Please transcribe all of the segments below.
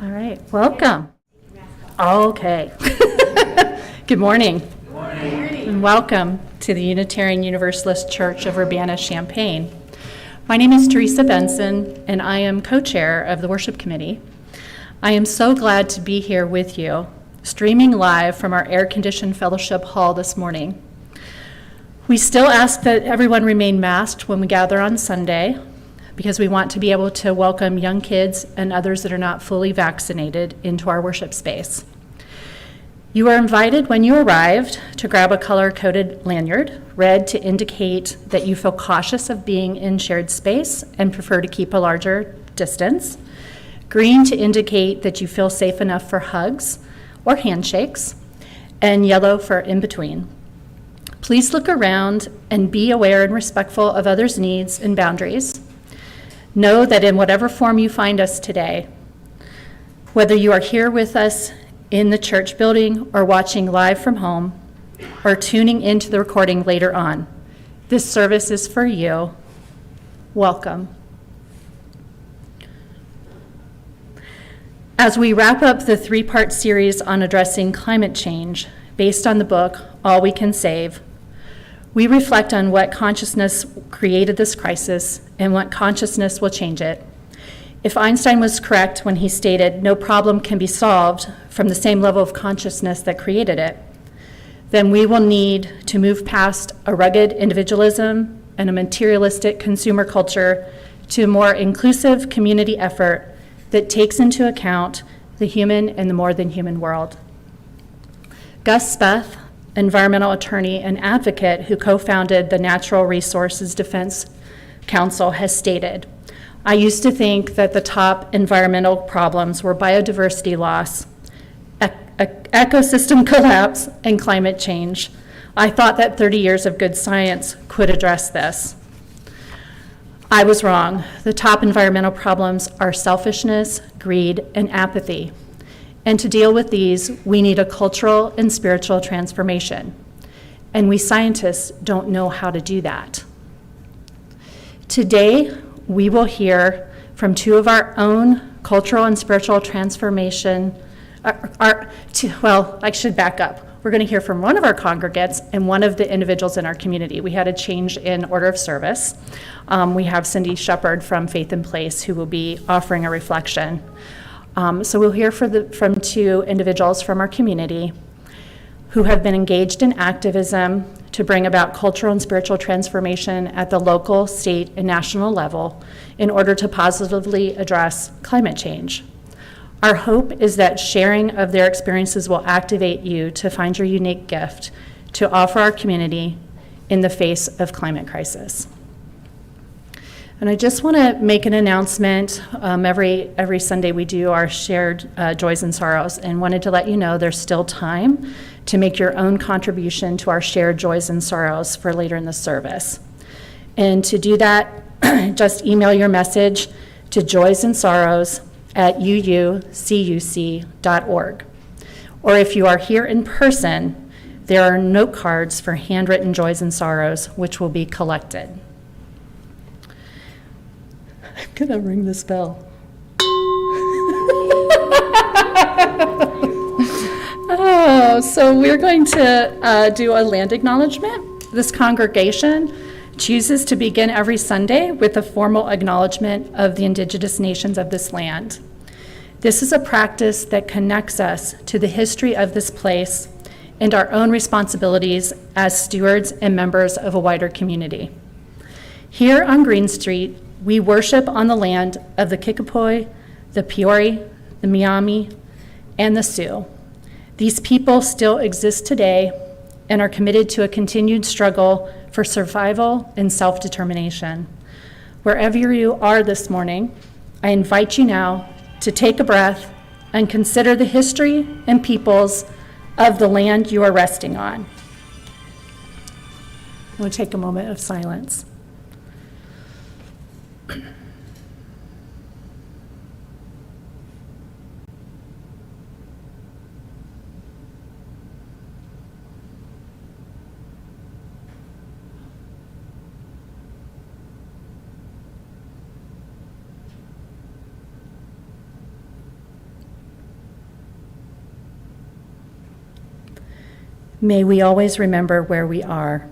All right, welcome. Okay. Good morning. Good morning. And welcome to the Unitarian Universalist Church of Urbana-Champaign. My name is Teresa Benson, and I am co-chair of the worship committee. I am so glad to be here with you, streaming live from our air-conditioned fellowship hall this morning. We still ask that everyone remain masked when we gather on Sunday, because we want to be able to welcome young kids and others that are not fully vaccinated into our worship space. You are invited when you arrived to grab a color-coded lanyard, red to indicate that you feel cautious of being in shared space and prefer to keep a larger distance, green to indicate that you feel safe enough for hugs or handshakes, and yellow for in between. Please look around and be aware and respectful of others' needs and boundaries. Know that in whatever form you find us today, whether you are here with us in the church building or watching live from home or tuning into the recording later on, this service is for you. Welcome. As we wrap up the three-part series on addressing climate change based on the book, All We Can Save, we reflect on what consciousness created this crisis and what consciousness will change it. If Einstein was correct when he stated no problem can be solved from the same level of consciousness that created it, then we will need to move past a rugged individualism and a materialistic consumer culture to a more inclusive community effort that takes into account the human and the more than human world. Gus Speth, environmental attorney and advocate who co-founded the Natural Resources Defense Council, has stated, "I used to think that the top environmental problems were biodiversity loss, ecosystem collapse, and climate change. I thought that 30 years of good science could address this. I was wrong. The top environmental problems are selfishness, greed, and apathy. And to deal with these, we need a cultural and spiritual transformation. And we scientists don't know how to do that." Today, we will hear from two of our own cultural and spiritual transformation. I should back up. We're going to hear from one of our congregants and one of the individuals in our community. We had a change in order of service. We have Cindy Shepard from Faith in Place who will be offering a reflection. So we'll hear from two individuals from our community who have been engaged in activism to bring about cultural and spiritual transformation at the local, state, and national level in order to positively address climate change. Our hope is that sharing of their experiences will activate you to find your unique gift to offer our community in the face of climate crisis. And I just want to make an announcement. Every Sunday we do our shared joys and sorrows, and wanted to let you know there's still time to make your own contribution to our shared joys and sorrows for later in the service. And to do that, just email your message to joysandsorrows@uucuc.org. Or if you are here in person, there are note cards for handwritten joys and sorrows, which will be collected. I'm gonna ring this bell. So we're going to do a land acknowledgement. This congregation chooses to begin every Sunday with a formal acknowledgement of the indigenous nations of this land. This is a practice that connects us to the history of this place and our own responsibilities as stewards and members of a wider community. Here on Green Street, we worship on the land of the Kickapoo, the Peori, the Miami, and the Sioux. These people still exist today and are committed to a continued struggle for survival and self-determination. Wherever you are this morning, I invite you now to take a breath and consider the history and peoples of the land you are resting on. We'll take a moment of silence. May we always remember where we are,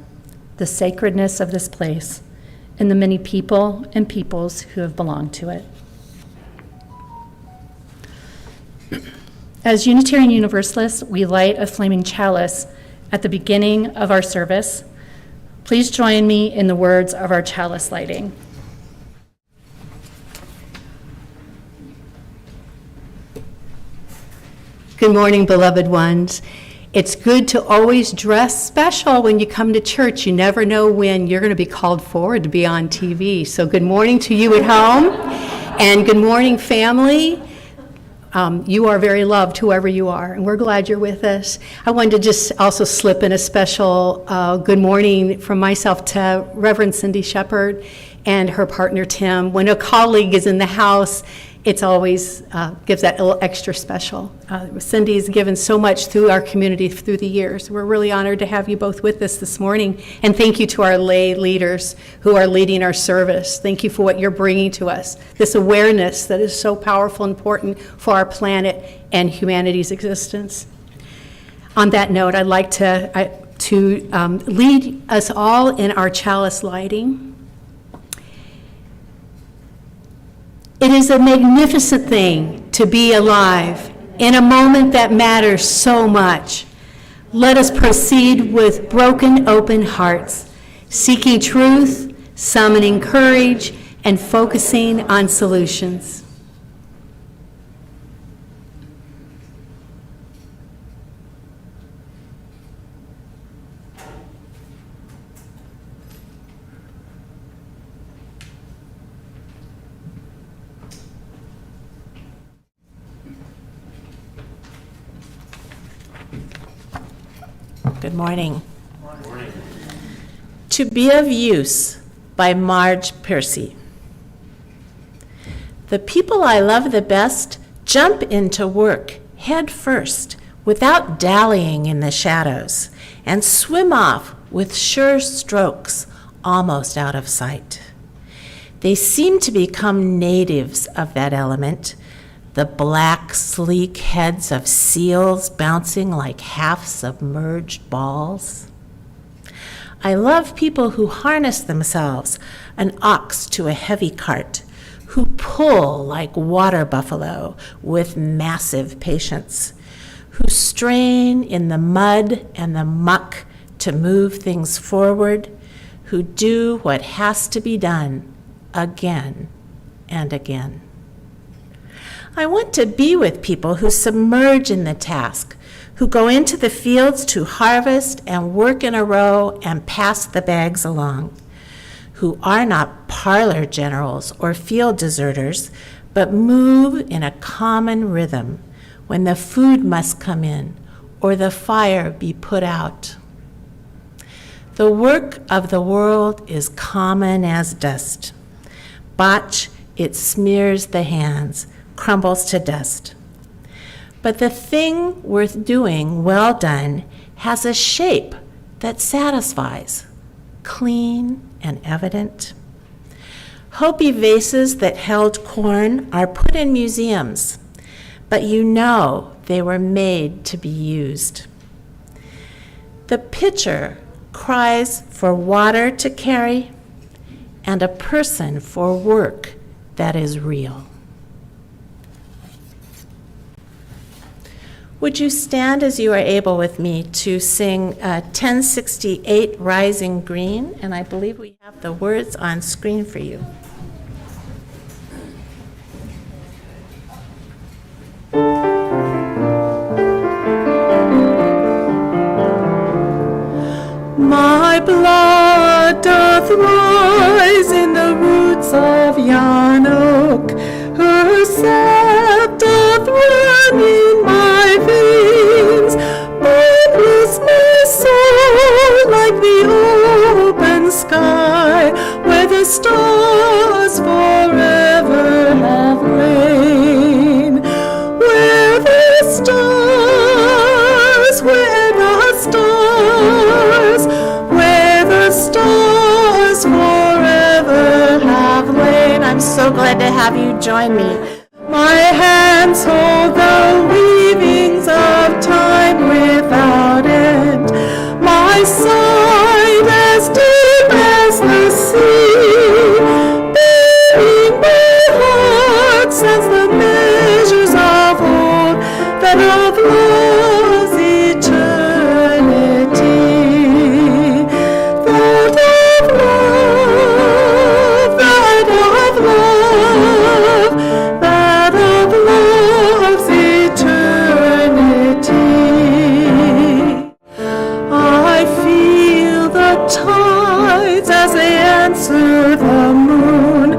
the sacredness of this place, and the many people and peoples who have belonged to it. As Unitarian Universalists, we light a flaming chalice at the beginning of our service. Please join me in the words of our chalice lighting. Good morning, beloved ones. It's good to always dress special when you come to church. You never know when you're going to be called forward to be on TV. So good morning to you at home, and good morning, family. You are very loved, whoever you are, and we're glad you're with us. I wanted to just also slip in a special good morning from myself to Reverend Cindy Shepard and her partner, Tim. When a colleague is in the house, it's always gives that a little extra special. Cindy's given so much through our community through the years. We're really honored to have you both with us this morning. And thank you to our lay leaders who are leading our service. Thank you for what you're bringing to us, this awareness that is so powerful and important for our planet and humanity's existence. On that note, I'd like to lead us all in our chalice lighting. It is a magnificent thing to be alive in a moment that matters so much. Let us proceed with broken, open hearts, seeking truth, summoning courage, and focusing on solutions. Good morning. Good morning. To Be of Use by Marge Piercy. The people I love the best jump into work head first without dallying in the shadows and swim off with sure strokes almost out of sight. They seem to become natives of that element, the black, sleek heads of seals bouncing like half-submerged balls. I love people who harness themselves, an ox to a heavy cart, who pull like water buffalo with massive patience, who strain in the mud and the muck to move things forward, who do what has to be done again and again. I want to be with people who submerge in the task, who go into the fields to harvest and work in a row and pass the bags along, who are not parlor generals or field deserters, but move in a common rhythm when the food must come in or the fire be put out. The work of the world is common as dust. Botch, it smears the hands, crumbles to dust. But the thing worth doing, well done, has a shape that satisfies, clean and evident. Hopi vases that held corn are put in museums, but you know they were made to be used. The pitcher cries for water to carry and a person for work that is real. Would you stand as you are able with me to sing 1068 Rising Green? And I believe we have the words on screen for you. My blood doth rise in the roots of yon oak, her sap doth run in my veins, boundless my soul like the open sky, where the stars forever have lain, where the stars, where the stars, where the stars forever have lain. I'm so glad to have you join me. My hands hold the weavings of time without end. My side as deep as the sea, bearing my heart since the measures of old that of love's eternity, that of love, that of love, that of love's eternity. I feel the tides as they answer the moon,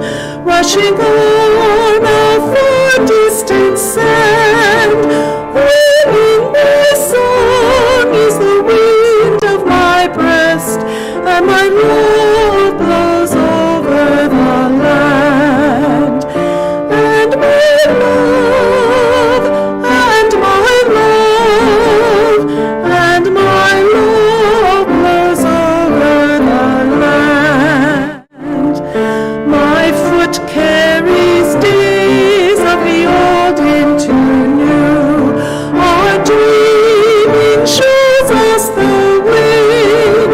rushing on a far distant sand. Winging my song is the wind of my breast, and my love blows over the land. And my love, and my love, and my love blows over the land. My foot carries days of the old into new. Our dreaming shows us the way.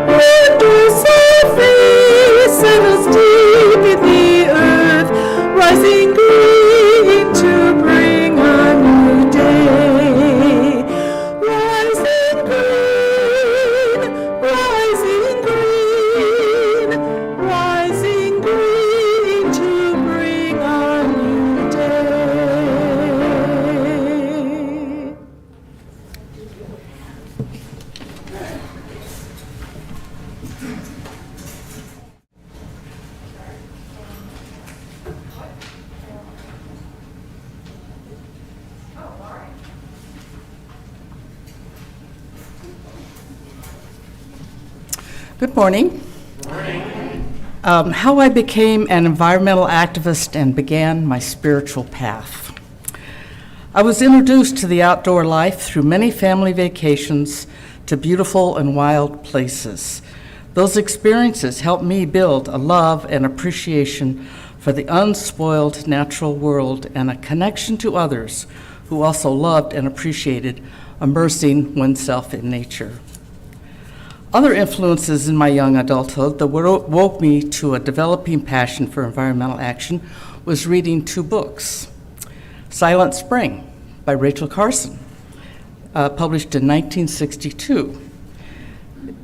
Wonders our face and us deep in the earth, rising green to bring a new day. Rising green, rising green, rising green to bring a new day. Good morning. How I became an environmental activist and began my spiritual path. I was introduced to the outdoor life through many family vacations to beautiful and wild places. Those experiences helped me build a love and appreciation for the unspoiled natural world and a connection to others who also loved and appreciated immersing oneself in nature. Other influences in my young adulthood that woke me to a developing passion for environmental action was reading two books. Silent Spring by Rachel Carson, published in 1962,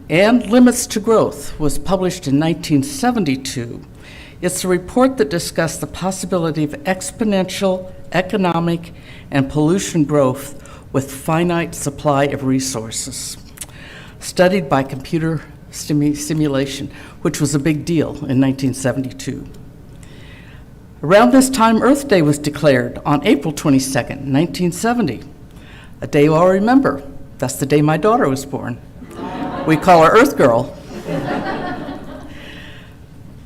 and Limits to Growth was published in 1972. It's a report that discussed the possibility of exponential economic and pollution growth with finite supply of resources. Studied by computer simulation, which was a big deal in 1972. Around this time, Earth Day was declared on April 22nd, 1970, a day I'll remember. That's the day my daughter was born. We call her Earth Girl.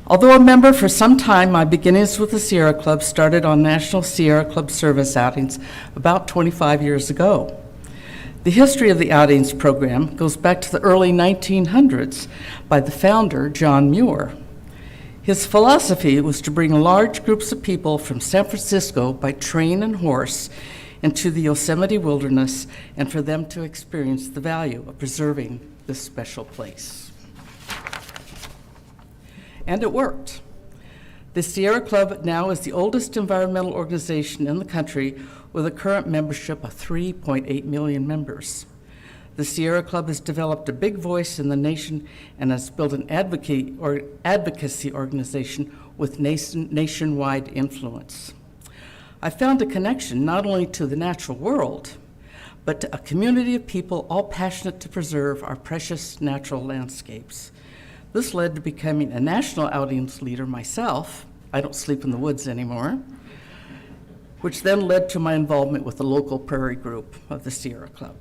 Although a member for some time, my beginnings with the Sierra Club started on National Sierra Club service outings about 25 years ago. The history of the outings program goes back to the early 1900s by the founder, John Muir. His philosophy was to bring large groups of people from San Francisco by train and horse into the Yosemite wilderness and for them to experience the value of preserving this special place. And it worked. The Sierra Club now is the oldest environmental organization in the country with a current membership of 3.8 million members. The Sierra Club has developed a big voice in the nation and has built an advocacy organization with nationwide influence. I found a connection not only to the natural world, but to a community of people all passionate to preserve our precious natural landscapes. This led to becoming a national outings leader myself. I don't sleep in the woods anymore, which then led to my involvement with the local prairie group of the Sierra Club.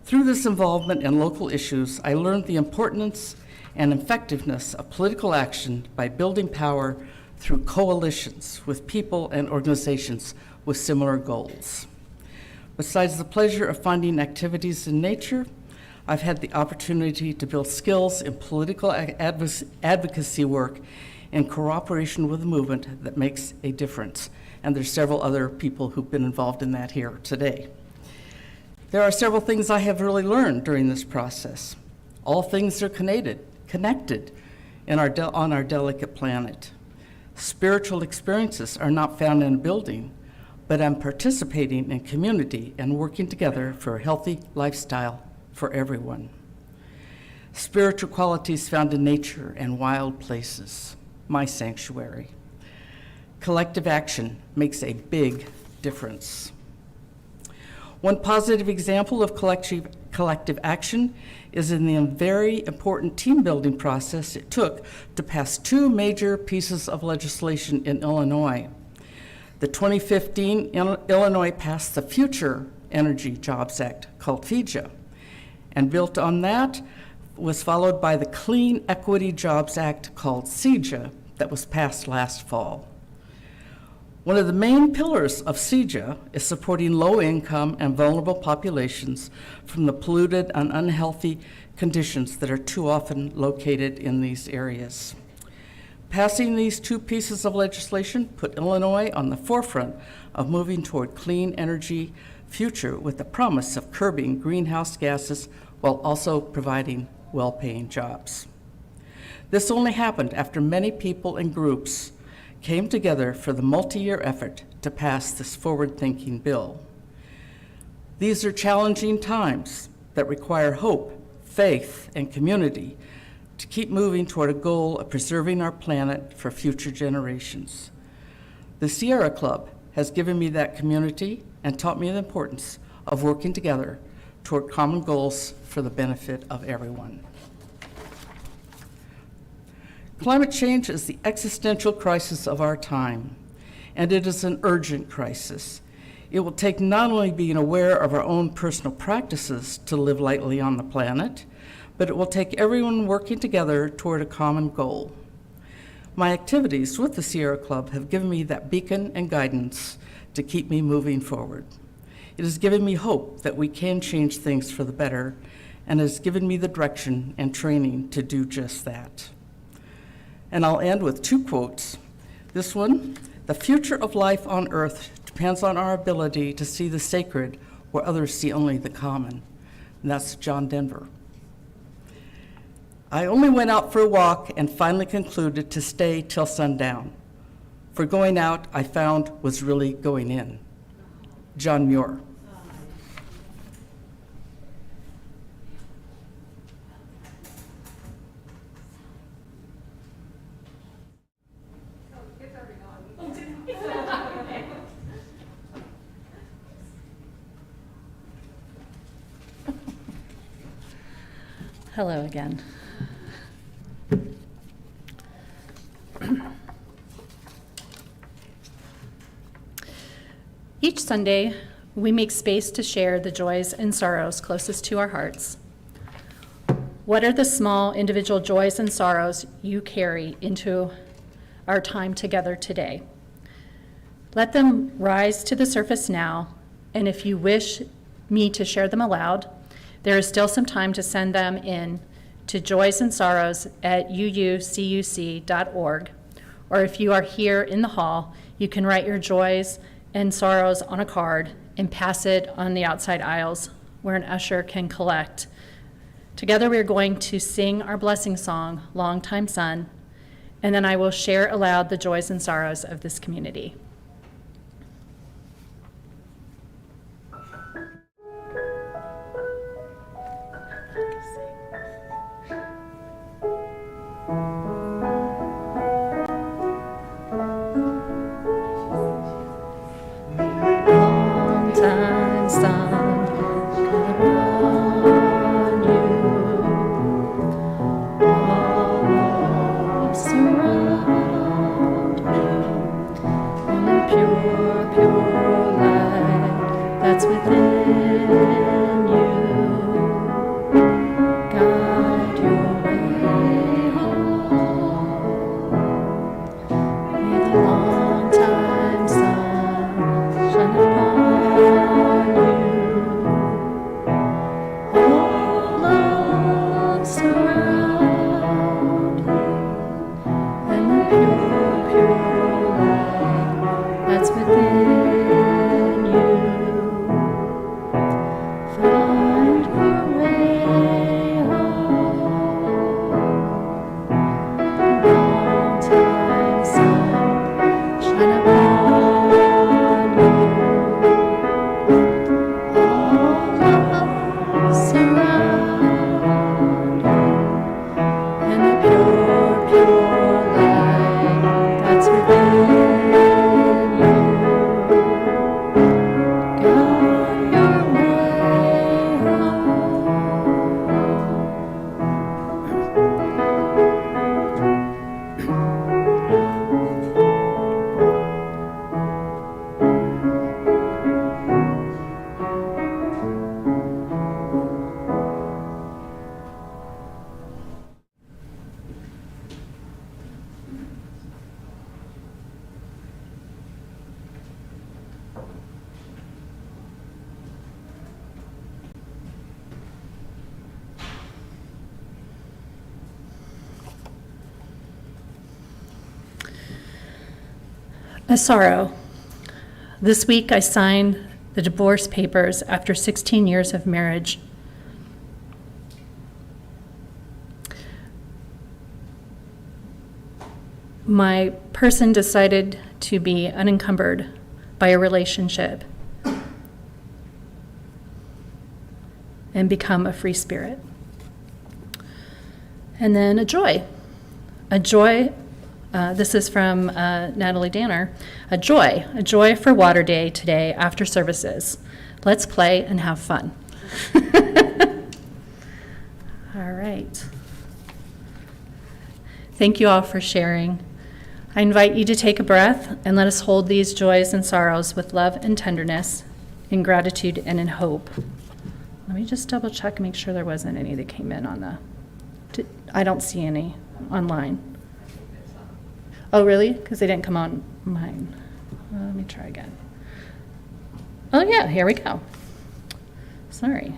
Through this involvement in local issues, I learned the importance and effectiveness of political action by building power through coalitions with people and organizations with similar goals. Besides the pleasure of finding activities in nature, I've had the opportunity to build skills in political advocacy work in cooperation with a movement that makes a difference. And there's several other people who've been involved in that here today. There are several things I have really learned during this process. All things are connected on our delicate planet. Spiritual experiences are not found in a building, but I'm participating in community and working together for a healthy lifestyle for everyone. Spiritual qualities found in nature and wild places, my sanctuary. Collective action makes a big difference. One positive example of collective action is in the very important team building process it took to pass two major pieces of legislation in Illinois. The 2015 Illinois passed the Future Energy Jobs Act, called FEJA, and built on that was followed by the Clean Equity Jobs Act, called CEJA, that was passed last fall. One of the main pillars of CEJA is supporting low-income and vulnerable populations from the polluted and unhealthy conditions that are too often located in these areas. Passing these two pieces of legislation put Illinois on the forefront of moving toward clean energy future with the promise of curbing greenhouse gases while also providing well-paying jobs. This only happened after many people and groups came together for the multi-year effort to pass this forward-thinking bill. These are challenging times that require hope, faith, and community to keep moving toward a goal of preserving our planet for future generations. The Sierra Club has given me that community and taught me the importance of working together toward common goals for the benefit of everyone. Climate change is the existential crisis of our time, and it is an urgent crisis. It will take not only being aware of our own personal practices to live lightly on the planet, but it will take everyone working together toward a common goal. My activities with the Sierra Club have given me that beacon and guidance to keep me moving forward. It has given me hope that we can change things for the better, and has given me the direction and training to do just that. And I'll end with two quotes. This one, "The future of life on Earth depends on our ability to see the sacred where others see only the common." And that's John Denver. "I only went out for a walk and finally concluded to stay till sundown. For going out, I found, was really going in." John Muir. Hello again. Each Sunday, we make space to share the joys and sorrows closest to our hearts. What are the small individual joys and sorrows you carry into our time together today? Let them rise to the surface now, and if you wish me to share them aloud, there is still some time to send them in to joysandsorrows@uucuc.org, or if you are here in the hall, you can write your joys and sorrows on a card and pass it on the outside aisles where an usher can collect. Together we are going to sing our blessing song, Long Time Son, and then I will share aloud the joys and sorrows of this community. Long time son, come upon you. All surround me in the pure, pure light that's within you. Guide your way home. May the long time sun shine upon you. All love surround you, and the pure, pure light that's within you. Find your way home. Long time sun shine upon you. All love surround you, and the pure, pure light that's within you. Guide your way A sorrow. This week I signed the divorce papers after 16 years of marriage. My person decided to be unencumbered by a relationship and become a free spirit. And then a joy. A joy, this is from Natalie Danner. A joy for Water Day today after services. Let's play and have fun. All right. Thank you all for sharing. I invite you to take a breath and let us hold these joys and sorrows with love and tenderness, in gratitude and in hope. Let me just double check and make sure there wasn't any that came in on the, I don't see any online. Oh, really? Because they didn't come on mine. Let me try again. Oh, yeah, here we go. Sorry.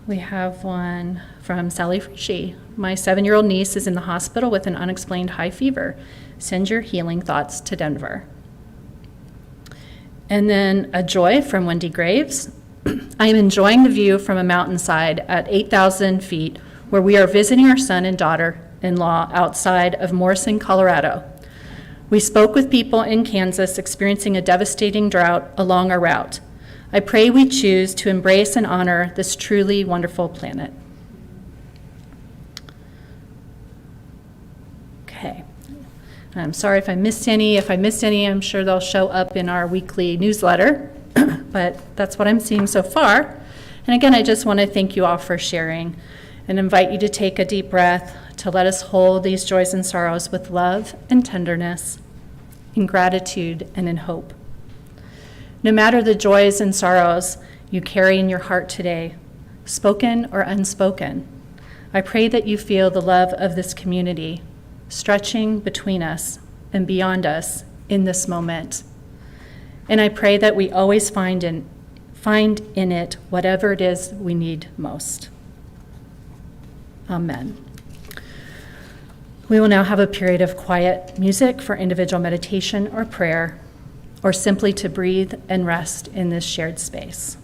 We have one from Sally Frischie. My 7-year-old niece is in the hospital with an unexplained high fever. Send your healing thoughts to Denver. And then a joy from Wendy Graves. I am enjoying the view from a mountainside at 8,000 feet where we are visiting our son and daughter-in-law outside of Morrison, Colorado. We spoke with people in Kansas experiencing a devastating drought along our route. I pray we choose to embrace and honor this truly wonderful planet. Okay. I'm sorry if I missed any. If I missed any, I'm sure they'll show up in our weekly newsletter, but that's what I'm seeing so far. And again, I just want to thank you all for sharing and invite you to take a deep breath to let us hold these joys and sorrows with love and tenderness, in gratitude and in hope. No matter the joys and sorrows you carry in your heart today, spoken or unspoken, I pray that you feel the love of this community stretching between us and beyond us in this moment. And I pray that we always find in it whatever it is we need most. Amen. We will now have a period of quiet music for individual meditation or prayer, or simply to breathe and rest in this shared space.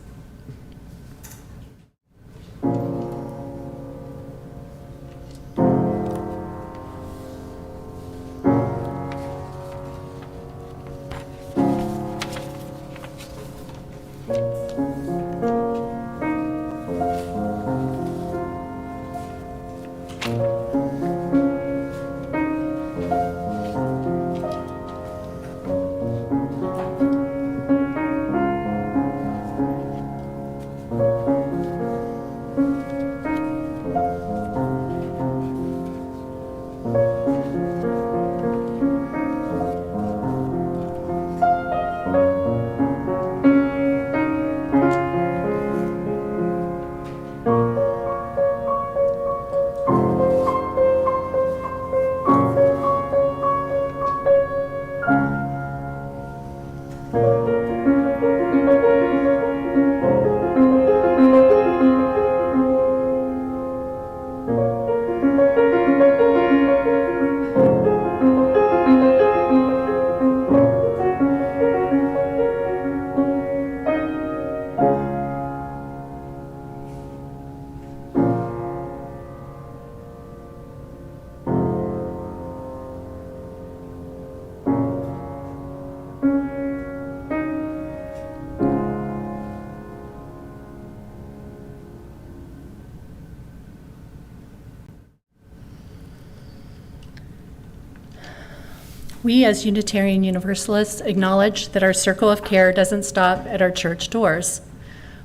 We as Unitarian Universalists acknowledge that our circle of care doesn't stop at our church doors.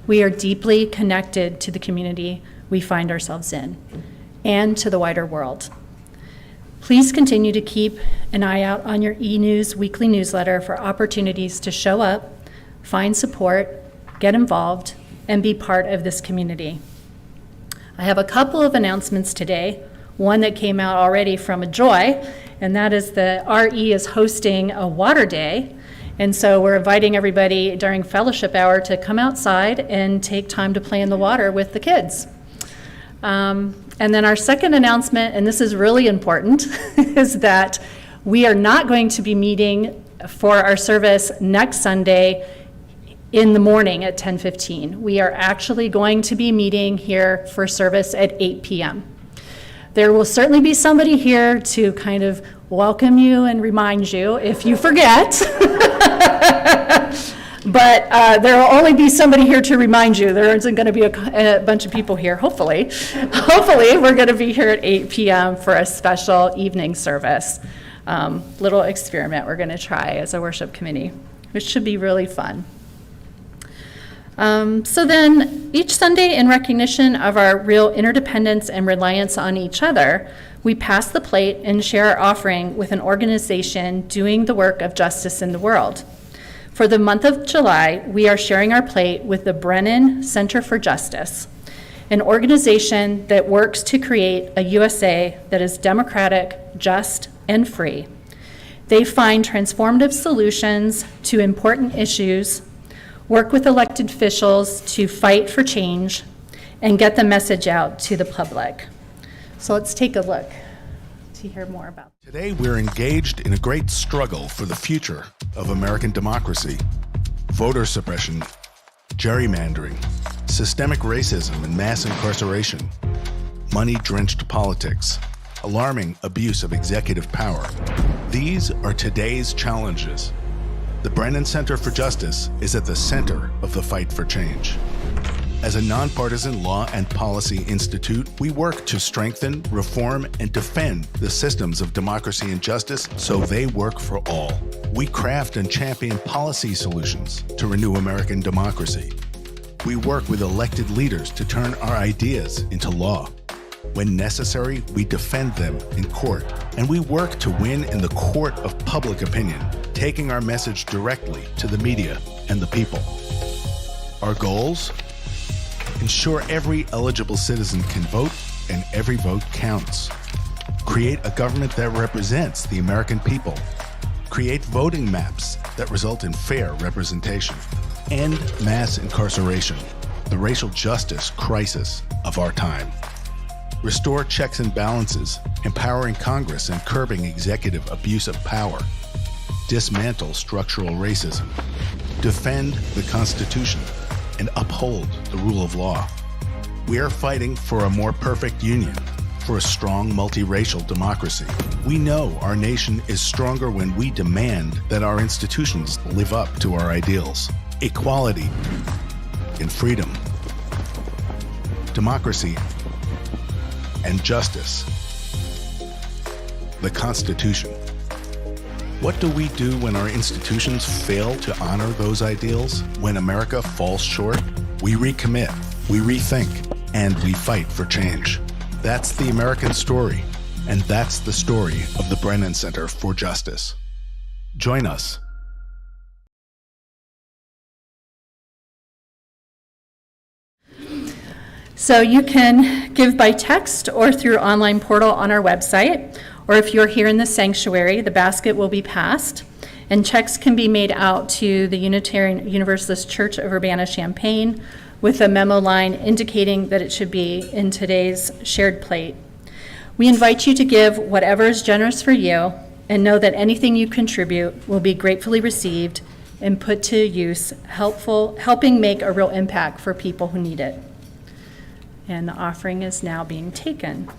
We are deeply connected to the community we find ourselves in and to the wider world. Please continue to keep an eye out on your e-news weekly newsletter for opportunities to show up, find support, get involved, and be part of this community. I have a couple of announcements today, one that came out already from a joy, and that is that RE is hosting a water day. And so we're inviting everybody during fellowship hour to come outside and take time to play in the water with the kids. And then our second announcement, and this is really important, is that we are not going to be meeting for our service next Sunday in the morning at 10:15. We are actually going to be meeting here for service at 8 p.m. There will certainly be somebody here to kind of welcome you and remind you if you forget. But there will only be somebody here to remind you. There isn't going to be a bunch of people here, hopefully. Hopefully, we're going to be here at 8 p.m. for a special evening service. Little experiment we're going to try as a worship committee, which should be really fun. So then, each Sunday, in recognition of our real interdependence and reliance on each other, we pass the plate and share our offering with an organization doing the work of justice in the world. For the month of July, we are sharing our plate with the Brennan Center for Justice, an organization that works to create a USA that is democratic, just, and free. They find transformative solutions to important issues, work with elected officials to fight for change, and get the message out to the public. So let's take a look to hear more about it. Today, we're engaged in a great struggle for the future of American democracy. Voter suppression, gerrymandering, systemic racism and mass incarceration, money-drenched politics, alarming abuse of executive power. These are today's challenges. The Brennan Center for Justice is at the center of the fight for change. As a nonpartisan law and policy institute, we work to strengthen, reform, and defend the systems of democracy and justice so they work for all. We craft and champion policy solutions to renew American democracy. We work with elected leaders to turn our ideas into law. When necessary, we defend them in court, and we work to win in the court of public opinion, taking our message directly to the media, and the people. Our goals? Ensure every eligible citizen can vote and every vote counts. Create a government that represents the American people. Create voting maps that result in fair representation. End mass incarceration, the racial justice crisis of our time. Restore checks and balances, empowering Congress and curbing executive abuse of power. Dismantle structural racism. Defend the Constitution and uphold the rule of law. We are fighting for a more perfect union, for a strong multiracial democracy. We know our nation is stronger when we demand that our institutions live up to our ideals. Equality and freedom. Democracy and justice. The Constitution. What do we do when our institutions fail to honor those ideals? When America falls short? We recommit, we rethink, and we fight for change. That's the American story, and that's the story of the Brennan Center for Justice. Join us. So you can give by text or through online portal on our website, or if you're here in the sanctuary, the basket will be passed, and checks can be made out to the Unitarian Universalist Church of Urbana-Champaign with a memo line indicating that it should be in today's shared plate. We invite you to give whatever is generous for you, and know that anything you contribute will be gratefully received and put to use, helping make a real impact for people who need it. And the offering is now being taken.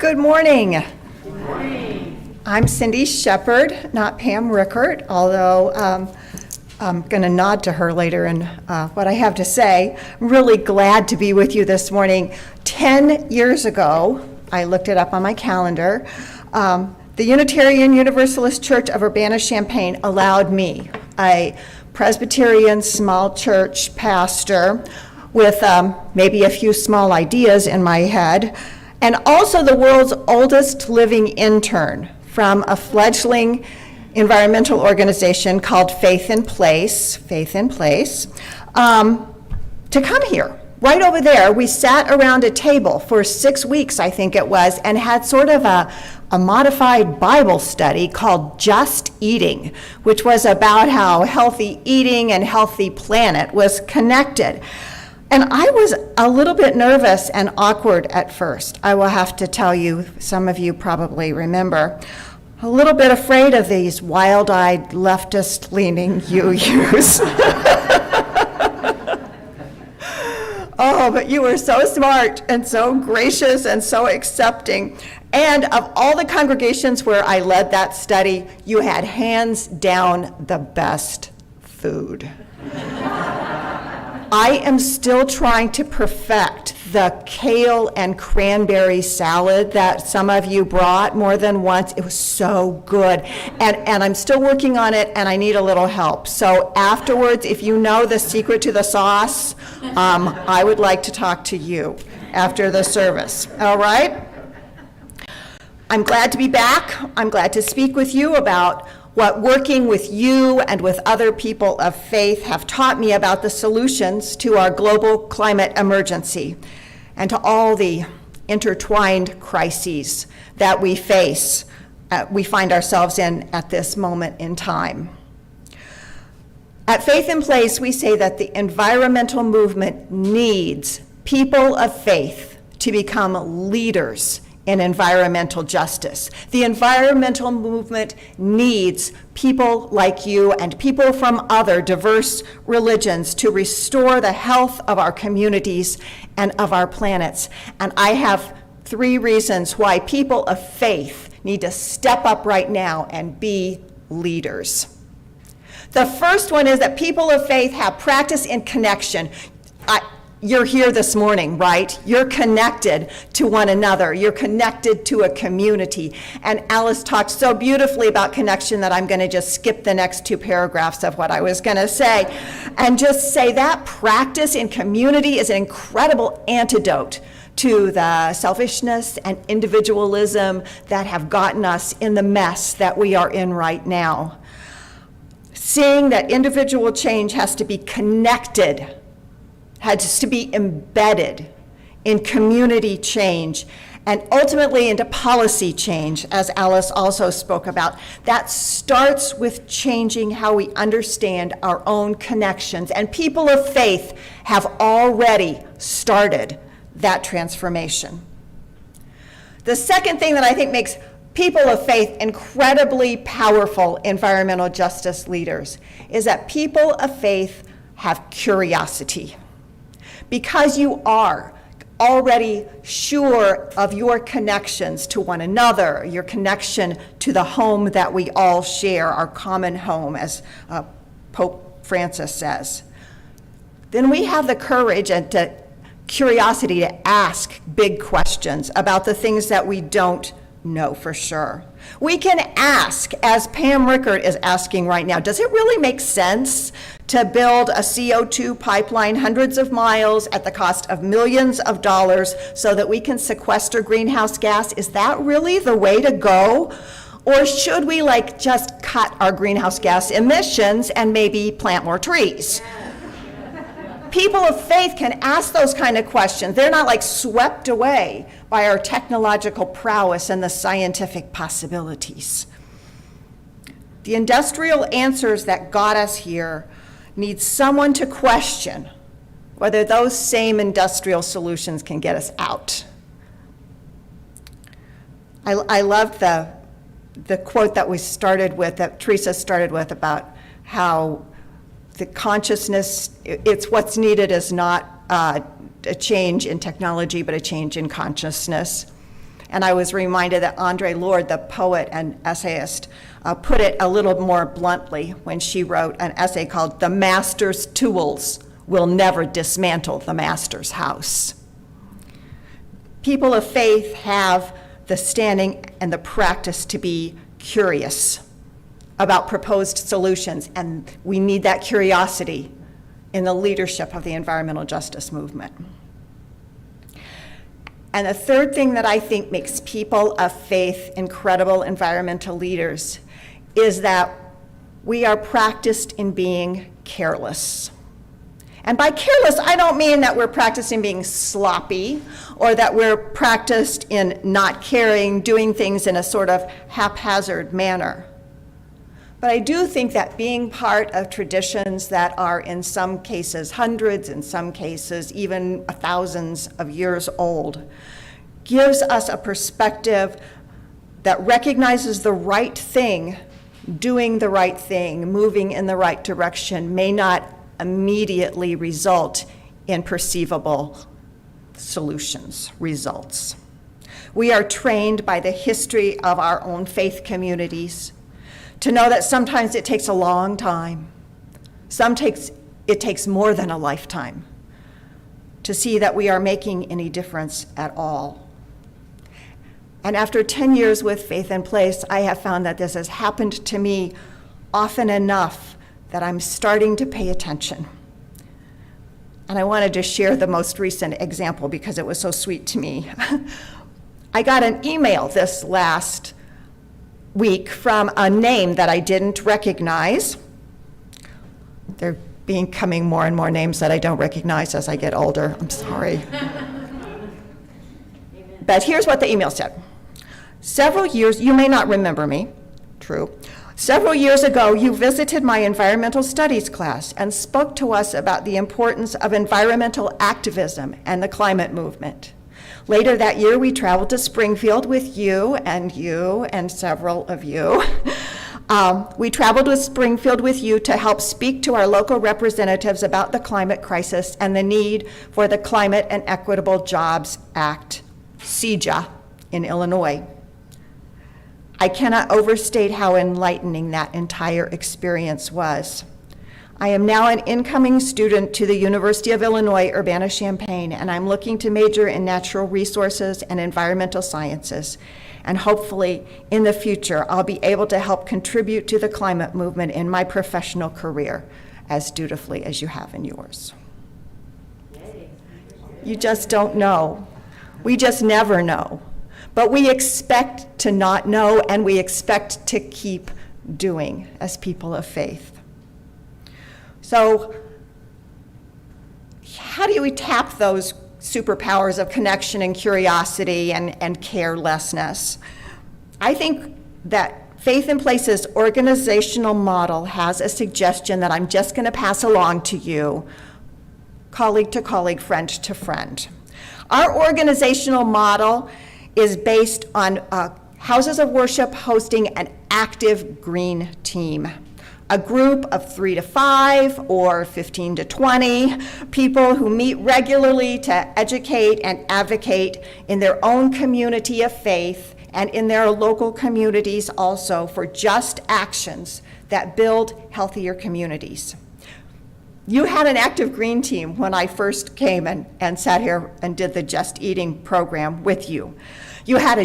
Good morning. Good morning. I'm Cindy Shepard, not Pam Rickert, although I'm going to nod to her later in what I have to say. I'm really glad to be with you this morning. 10 years ago, I looked it up on my calendar, the Unitarian Universalist Church of Urbana-Champaign allowed me, a Presbyterian small church pastor with maybe a few small ideas in my head, and also the world's oldest living intern from a fledgling environmental organization called Faith in Place, to come here. Right over there, we sat around a table for 6 weeks, I think it was, and had sort of a modified Bible study called Just Eating, which was about how healthy eating and healthy planet was connected. And I was a little bit nervous and awkward at first, I will have to tell you, some of you probably remember. A little bit afraid of these wild-eyed, leftist-leaning UUs. Oh, but you were so smart and so gracious and so accepting. And of all the congregations where I led that study, you had hands down the best food. I am still trying to perfect the kale and cranberry salad that some of you brought more than once. It was so good. And I'm still working on it, and I need a little help. So afterwards, if you know the secret to the sauce, I would like to talk to you after the service. All right? I'm glad to be back. I'm glad to speak with you about what working with you and with other people of faith have taught me about the solutions to our global climate emergency and to all the intertwined crises that we face, we find ourselves in at this moment in time. At Faith in Place, we say that the environmental movement needs people of faith to become leaders in environmental justice. The environmental movement needs people like you and people from other diverse religions to restore the health of our communities and of our planets. And I have 3 reasons why people of faith need to step up right now and be leaders. The first one is that people of faith have practice in connection. You're here this morning, right? You're connected to one another. You're connected to a community. And Alice talked so beautifully about connection that I'm going to just skip the next 2 paragraphs of what I was going to say and just say that practice in community is an incredible antidote to the selfishness and individualism that have gotten us in the mess that we are in right now. Seeing that individual change has to be connected, has to be embedded in community change and ultimately into policy change, as Alice also spoke about. That starts with changing how we understand our own connections, and people of faith have already started that transformation. The second thing that I think makes people of faith incredibly powerful environmental justice leaders is that people of faith have curiosity. Because you are already sure of your connections to one another, your connection to the home that we all share, our common home, as Pope Francis says, then we have the courage and the curiosity to ask big questions about the things that we don't know for sure. We can ask, as Pam Rickert is asking right now, does it really make sense to build a CO2 pipeline hundreds of miles at the cost of millions of dollars so that we can sequester greenhouse gas? Is that really the way to go? Or should we just cut our greenhouse gas emissions and maybe plant more trees? People of faith can ask those kind of questions. They're not swept away by our technological prowess and the scientific possibilities. The industrial answers that got us here need someone to question whether those same industrial solutions can get us out. I loved the quote that we started with, that Teresa started with, about how the consciousness, it's what's needed is not a change in technology, but a change in consciousness. And I was reminded that Andre Lorde, the poet and essayist, put it a little more bluntly when she wrote an essay called "The Master's Tools Will Never Dismantle the Master's House." People of faith have the standing and the practice to be curious about proposed solutions, and we need that curiosity in the leadership of the environmental justice movement. And the third thing that I think makes people of faith incredible environmental leaders is that we are practiced in being careless. And by careless, I don't mean that we're practicing being sloppy or that we're practiced in not caring, doing things in a sort of haphazard manner. But I do think that being part of traditions that are in some cases hundreds, in some cases even thousands of years old, gives us a perspective that recognizes the right thing, doing the right thing, moving in the right direction may not immediately result in perceivable solutions, results. We are trained by the history of our own faith communities to know that sometimes it takes a long time. It takes more than a lifetime to see that we are making any difference at all. And after 10 years with Faith in Place, I have found that this has happened to me often enough that I'm starting to pay attention. And I wanted to share the most recent example because it was so sweet to me. I got an email this last week from a name that I didn't recognize. There are becoming more and more names that I don't recognize as I get older. I'm sorry. But here's what the email said. Several years, you may not remember me, true. Several years ago, you visited my environmental studies class and spoke to us about the importance of environmental activism and the climate movement. Later that year, we traveled to Springfield with you and several of you. We traveled with Springfield with you to help speak to our local representatives about the climate crisis and the need for the Climate and Equitable Jobs Act, CEJA, in Illinois. I cannot overstate how enlightening that entire experience was. I am now an incoming student to the University of Illinois, Urbana-Champaign, and I'm looking to major in natural resources and environmental sciences. And hopefully, in the future, I'll be able to help contribute to the climate movement in my professional career as dutifully as you have in yours. You just don't know. We just never know. But we expect to not know, and we expect to keep doing as people of faith. So how do we tap those superpowers of connection and curiosity and carelessness? I think that Faith in Place's organizational model has a suggestion that I'm just going to pass along to you, colleague to colleague, friend to friend. Our organizational model is based on houses of worship hosting an active green team. A group of 3 to 5 or 15 to 20 people who meet regularly to educate and advocate in their own community of faith and in their local communities also for just actions that build healthier communities. You had an active green team when I first came and sat here and did the Just Eating program with you. You had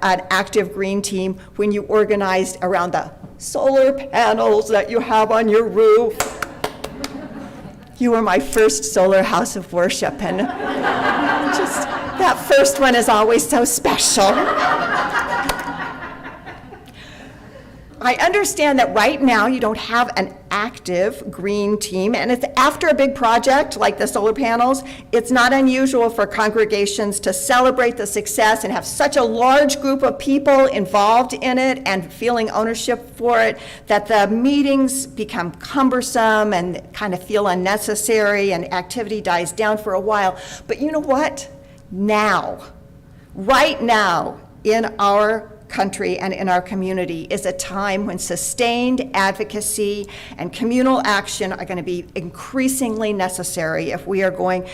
an active green team when you organized around the solar panels that you have on your roof. You were my first solar house of worship, and just that first one is always so special. I understand that right now you don't have an active green team, and it's after a big project like the solar panels. It's not unusual for congregations to celebrate the success and have such a large group of people involved in it and feeling ownership for it that the meetings become cumbersome and kind of feel unnecessary and activity dies down for a while. But you know what? Now, right now in our country and in our community is a time when sustained advocacy and communal action are going to be increasingly necessary if we are going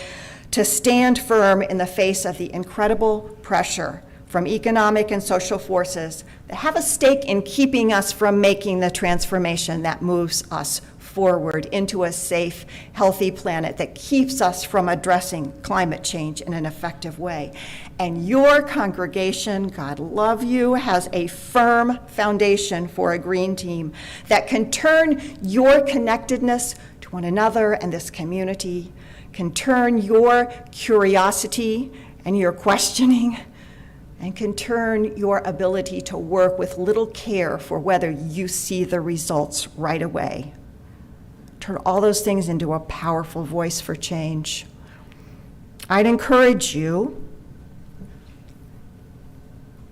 to stand firm in the face of the incredible pressure from economic and social forces that have a stake in keeping us from making the transformation that moves us forward into a safe, healthy planet that keeps us from addressing climate change in an effective way. And your congregation, God love you, has a firm foundation for a green team that can turn your connectedness to one another and this community, can turn your curiosity and your questioning, and can turn your ability to work with little care for whether you see the results right away. Turn all those things into a powerful voice for change. I'd encourage you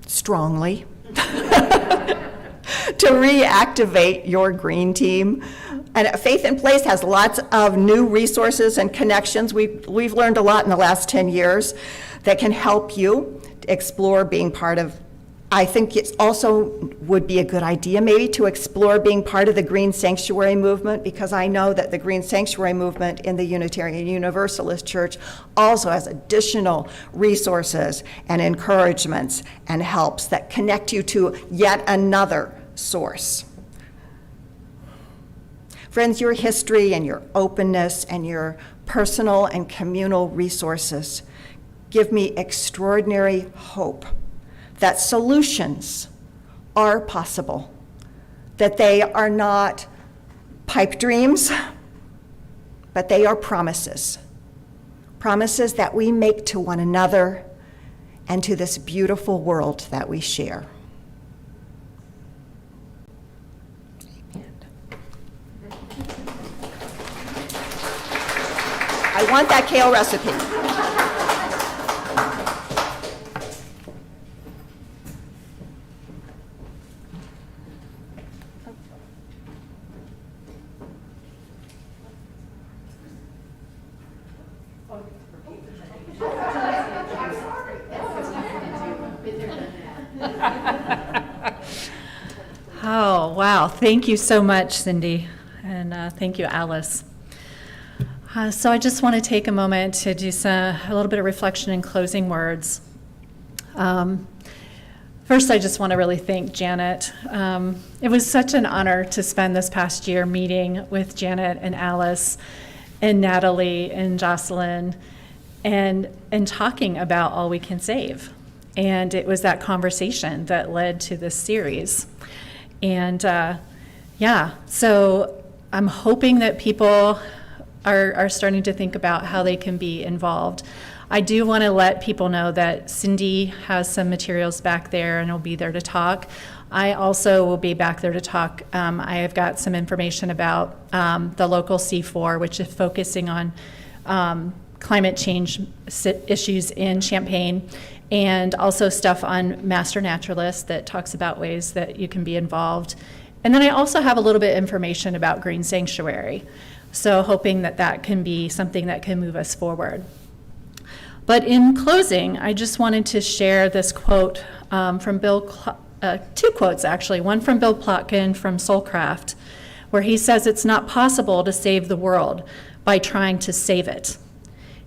strongly to reactivate your green team. And Faith in Place has lots of new resources and connections. We've learned a lot in the last 10 years that can help you explore being part of. I think it also would be a good idea maybe to explore being part of the Green Sanctuary movement, because I know that the Green Sanctuary movement in the Unitarian Universalist Church also has additional resources and encouragements and helps that connect you to yet another source. Friends, your history and your openness and your personal and communal resources give me extraordinary hope that solutions are possible, that they are not pipe dreams, but they are promises. Promises that we make to one another and to this beautiful world that we share. I want that kale recipe. Oh, wow. Thank you so much, Cindy. And thank you, Alice. So I just want to take a moment to do a little bit of reflection and closing words. First, I just want to really thank Janet. It was such an honor to spend this past year meeting with Janet and Alice and Natalie and Jocelyn and talking about All We Can Save. And it was that conversation that led to this series. And so I'm hoping that people are starting to think about how they can be involved. I do want to let people know that Cindy has some materials back there and will be there to talk. I also will be back there to talk. I have got some information about the local C4, which is focusing on climate change issues in Champaign, and also stuff on Master Naturalist that talks about ways that you can be involved. And then I also have a little bit of information about Green Sanctuary. So hoping that that can be something that can move us forward. But in closing, I just wanted to share this quote from two quotes actually, one from Bill Plotkin from Soulcraft, where he says, "It's not possible to save the world by trying to save it.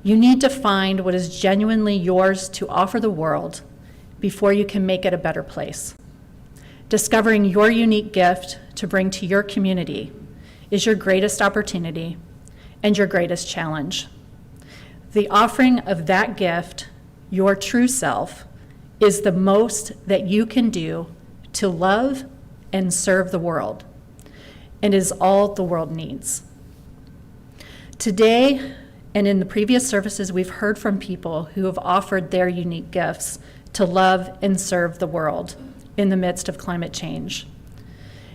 You need to find what is genuinely yours to offer the world before you can make it a better place. Discovering your unique gift to bring to your community is your greatest opportunity and your greatest challenge. The offering of that gift, your true self, is the most that you can do to love and serve the world, and is all the world needs." Today, and in the previous services, we've heard from people who have offered their unique gifts to love and serve the world in the midst of climate change.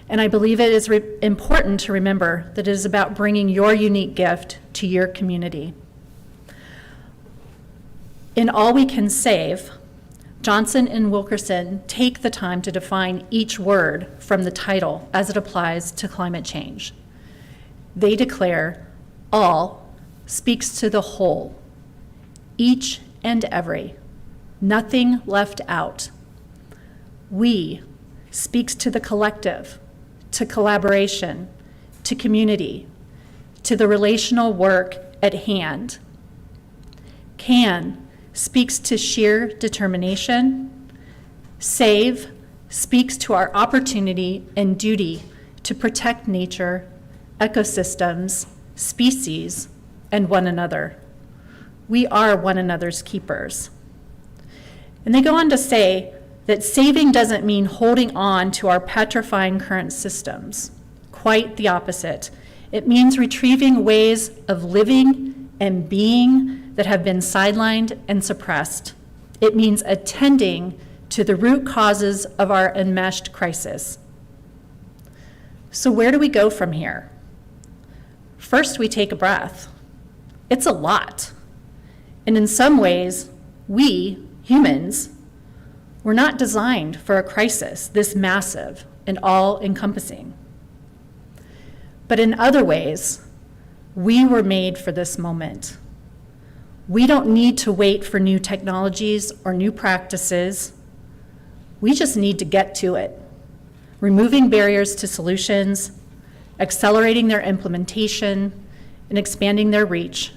And I believe it is important to remember that it is about bringing your unique gift to your community. In All We Can Save, Johnson and Wilkerson take the time to define each word from the title as it applies to climate change. They declare all speaks to the whole, each and every, nothing left out. We speaks to the collective, to collaboration, to community, to the relational work at hand. Can speaks to sheer determination, Save speaks to our opportunity and duty to protect nature, ecosystems, species, and one another. We are one another's keepers. And they go on to say that saving doesn't mean holding on to our petrifying current systems. Quite the opposite. It means retrieving ways of living and being that have been sidelined and suppressed. It means attending to the root causes of our enmeshed crisis. So where do we go from here? First, we take a breath. It's a lot. And in some ways, we, humans, were not designed for a crisis this massive and all-encompassing. But in other ways, we were made for this moment. We don't need to wait for new technologies or new practices. We just need to get to it, removing barriers to solutions, accelerating their implementation, and expanding their reach,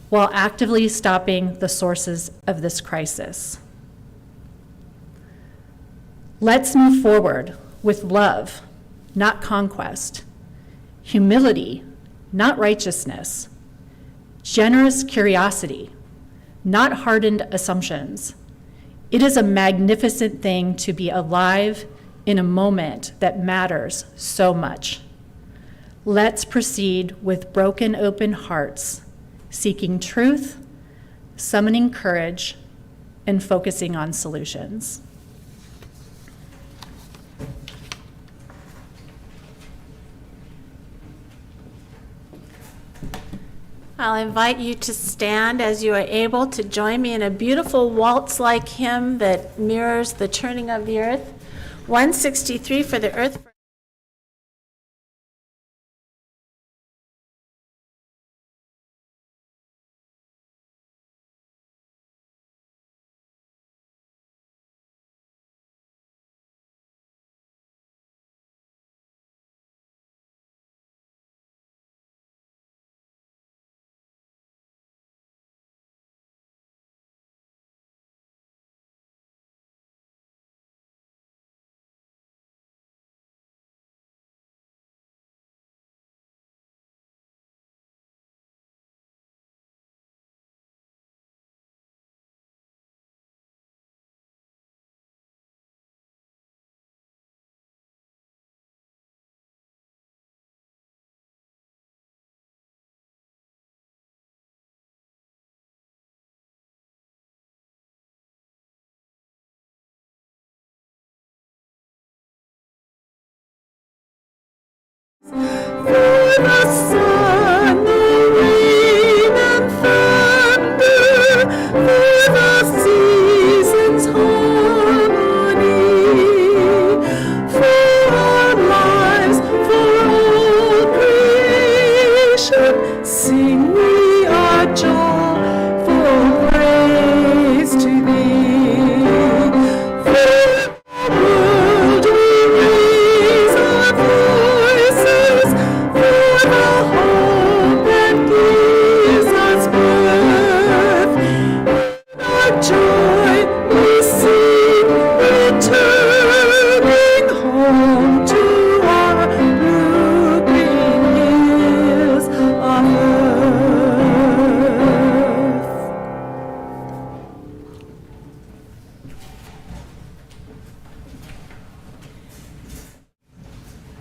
while actively stopping the sources of this crisis. Let's move forward with love, not conquest, humility, not righteousness, generous curiosity, not hardened assumptions. It is a magnificent thing to be alive in a moment that matters so much. Let's proceed with broken open hearts, seeking truth, summoning courage, and focusing on solutions. I'll invite you to stand as you are able to join me in a beautiful waltz-like hymn that mirrors the turning of the earth. 163 for the earth.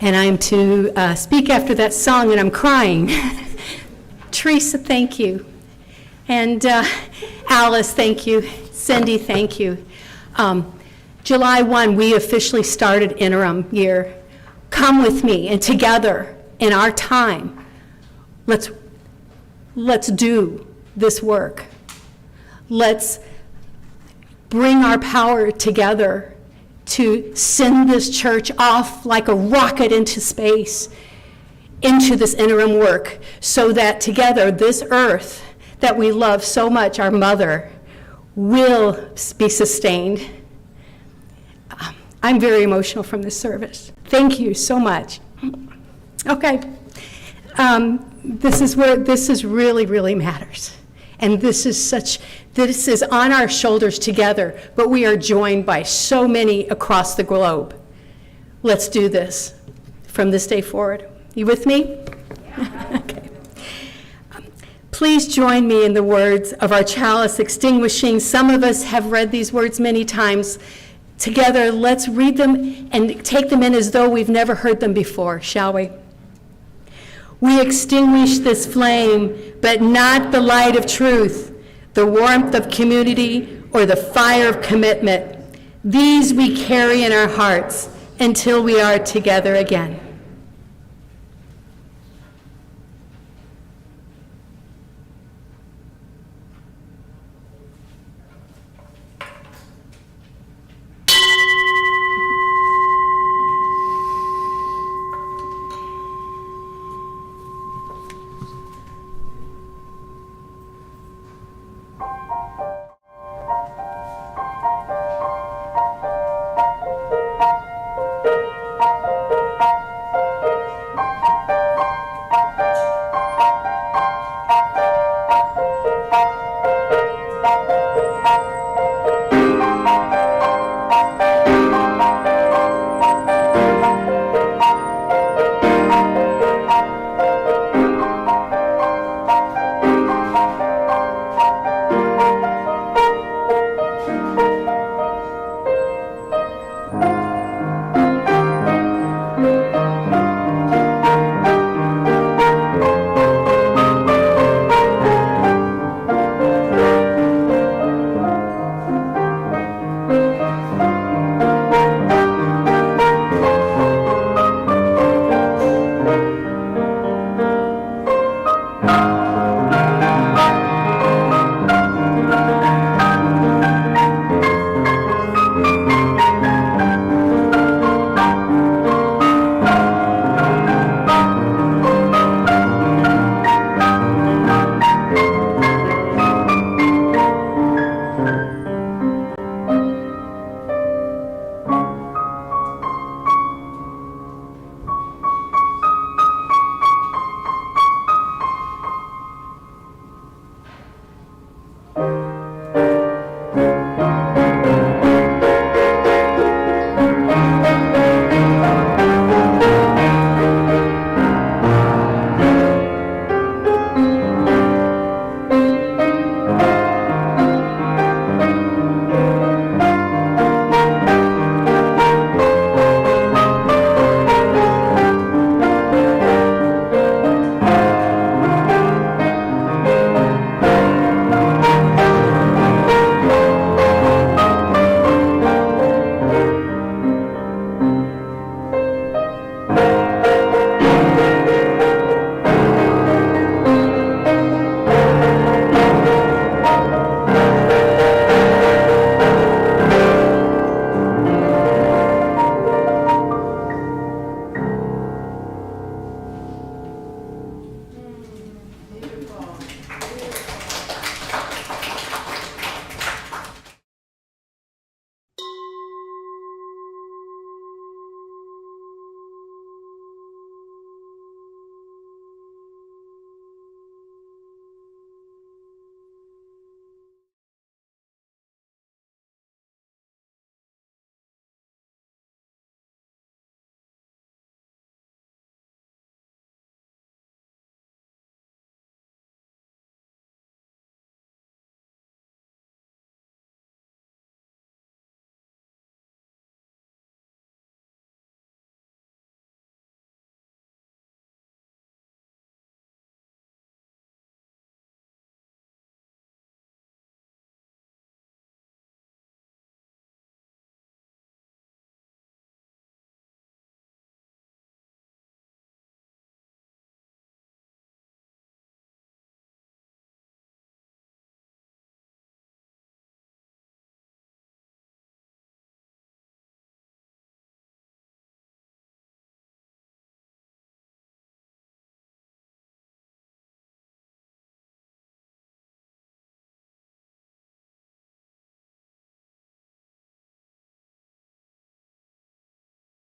And I'm to speak after that song, and I'm crying. Teresa, thank you. And Alice, thank you. Cindy, thank you. July 1, we officially started interim year. Come with me, and together in our time, let's do this work. Let's bring our power together to send this church off like a rocket into space, into this interim work, so that together this earth that we love so much, our mother, will be sustained. I'm very emotional from this service. Thank you so much. Okay. This is really, really matters. And this is on our shoulders together, but we are joined by so many across the globe. Let's do this from this day forward. You with me? Okay. Please join me in the words of our chalice extinguishing. Some of us have read these words many times. Together, let's read them and take them in as though we've never heard them before, shall we? We extinguish this flame, but not the light of truth, the warmth of community, or the fire of commitment. These we carry in our hearts until we are together again.